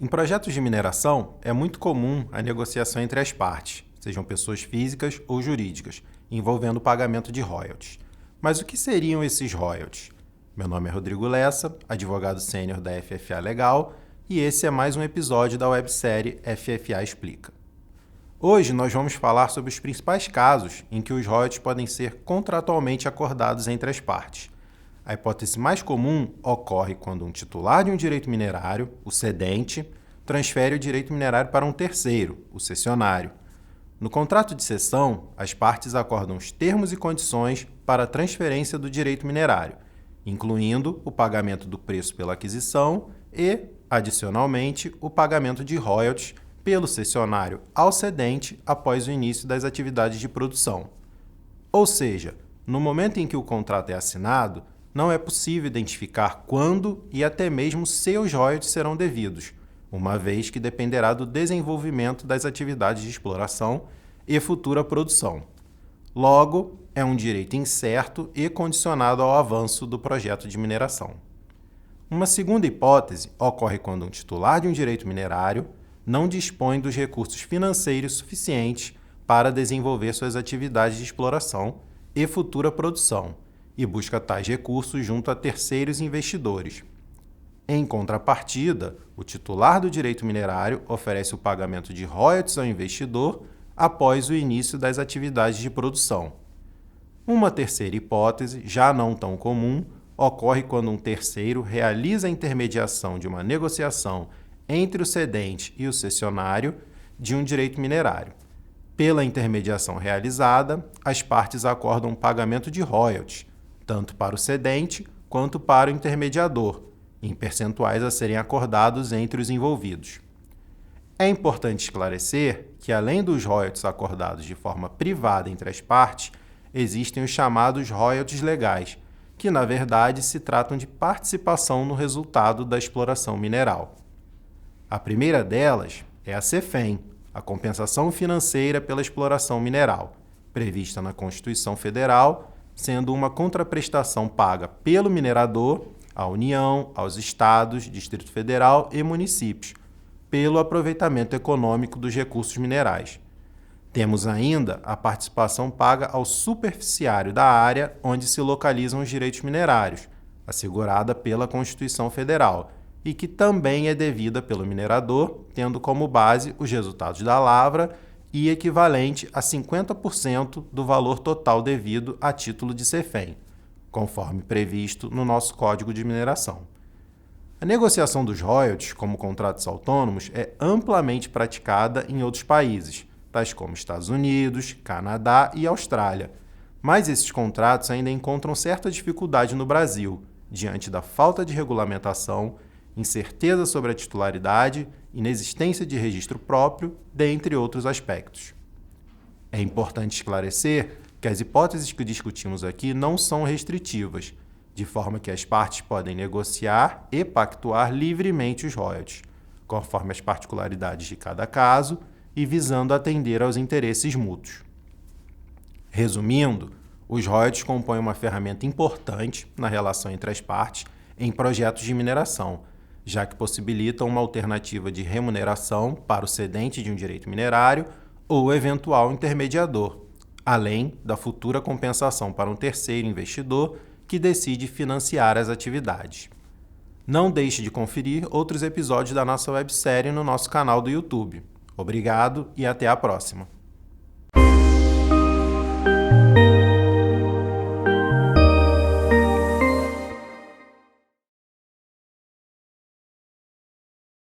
Em projetos de mineração, é muito comum a negociação entre as partes, sejam pessoas físicas ou jurídicas, envolvendo o pagamento de royalties. Mas o que seriam esses royalties? Meu nome é Rodrigo Lessa, advogado sênior da FFA Legal, e esse é mais um episódio da websérie FFA Explica. Hoje nós vamos falar sobre os principais casos em que os royalties podem ser contratualmente acordados entre as partes. A hipótese mais comum ocorre quando um titular de um direito minerário, o cedente, transfere o direito minerário para um terceiro, o cessionário. No contrato de cessão, as partes acordam os termos e condições para a transferência do direito minerário, incluindo o pagamento do preço pela aquisição e, adicionalmente, o pagamento de royalties pelo cessionário ao cedente após o início das atividades de produção. Ou seja, no momento em que o contrato é assinado, não é possível identificar quando e até mesmo se os royalties serão devidos, uma vez que dependerá do desenvolvimento das atividades de exploração e futura produção. Logo, é um direito incerto e condicionado ao avanço do projeto de mineração. Uma segunda hipótese ocorre quando um titular de um direito minerário não dispõe dos recursos financeiros suficientes para desenvolver suas atividades de exploração e futura produção, e busca tais recursos junto a terceiros investidores. Em contrapartida, o titular do direito minerário oferece o pagamento de royalties ao investidor após o início das atividades de produção. Uma terceira hipótese, já não tão comum, ocorre quando um terceiro realiza a intermediação de uma negociação entre o cedente e o cessionário de um direito minerário. Pela intermediação realizada, as partes acordam um pagamento de royalties, tanto para o cedente quanto para o intermediador, em percentuais a serem acordados entre os envolvidos. É importante esclarecer que, além dos royalties acordados de forma privada entre as partes, existem os chamados royalties legais, que na verdade se tratam de participação no resultado da exploração mineral. A primeira delas é a CEFEM, a compensação financeira pela exploração mineral, prevista na Constituição Federal, sendo uma contraprestação paga pelo minerador à União, aos estados, Distrito Federal e municípios, pelo aproveitamento econômico dos recursos minerais. Temos ainda a participação paga ao superficiário da área onde se localizam os direitos minerários, assegurada pela Constituição Federal, e que também é devida pelo minerador, tendo como base os resultados da lavra e equivalente a 50% do valor total devido a título de CEFEM, conforme previsto no nosso Código de Mineração. A negociação dos royalties como contratos autônomos é amplamente praticada em outros países, tais como Estados Unidos, Canadá e Austrália, mas esses contratos ainda encontram certa dificuldade no Brasil, diante da falta de regulamentação, incerteza sobre a titularidade, inexistência de registro próprio, dentre outros aspectos. É importante esclarecer que as hipóteses que discutimos aqui não são restritivas, de forma que as partes podem negociar e pactuar livremente os royalties, conforme as particularidades de cada caso e visando atender aos interesses mútuos. Resumindo, os royalties compõem uma ferramenta importante na relação entre as partes em projetos de mineração, já que possibilitam uma alternativa de remuneração para o cedente de um direito minerário ou eventual intermediador, além da futura compensação para um terceiro investidor que decide financiar as atividades. Não deixe de conferir outros episódios da nossa websérie no nosso canal do YouTube. Obrigado e até a próxima!